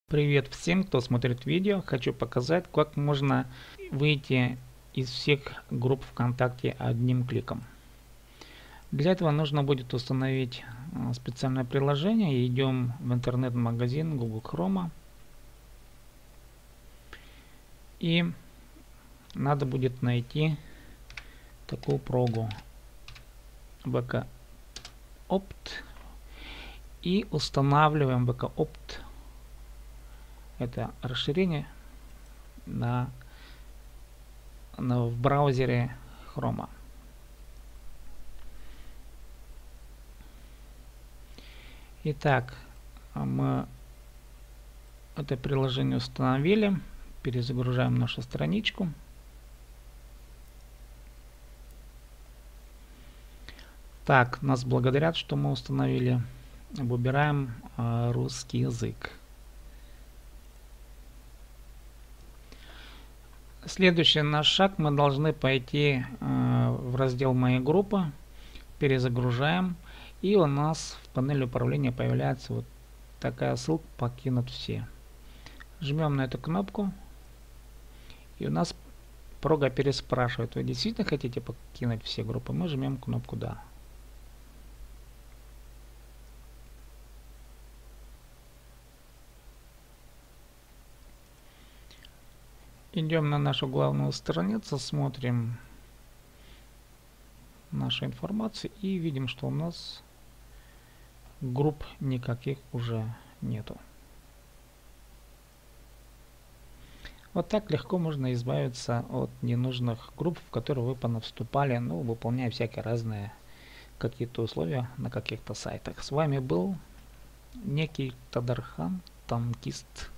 Привет всем, кто смотрит видео. Хочу показать, как можно выйти из всех групп ВКонтакте одним кликом. Для этого нужно будет установить специальное приложение. Идем в интернет-магазин Google Chrome. И надо будет найти такую прогу bkopt. И устанавливаем bkopt. Это расширение в браузере Chrome. Итак, мы это приложение установили. Перезагружаем нашу страничку. Так, нас благодарят, что мы установили. Выбираем русский язык. Следующий наш шаг, мы должны пойти в раздел «Мои группы», перезагружаем, и у нас в панели управления появляется вот такая ссылка «Покинуть все». Жмем на эту кнопку, и у нас прога переспрашивает: вы действительно хотите покинуть все группы? Мы жмем кнопку «Да». Идем на нашу главную страницу, смотрим нашу информацию и видим, что у нас групп никаких уже нету. Вот так легко можно избавиться от ненужных групп, в которые вы понавступали, выполняя всякие разные какие-то условия на каких-то сайтах. С вами был некий Тадархан, танкист.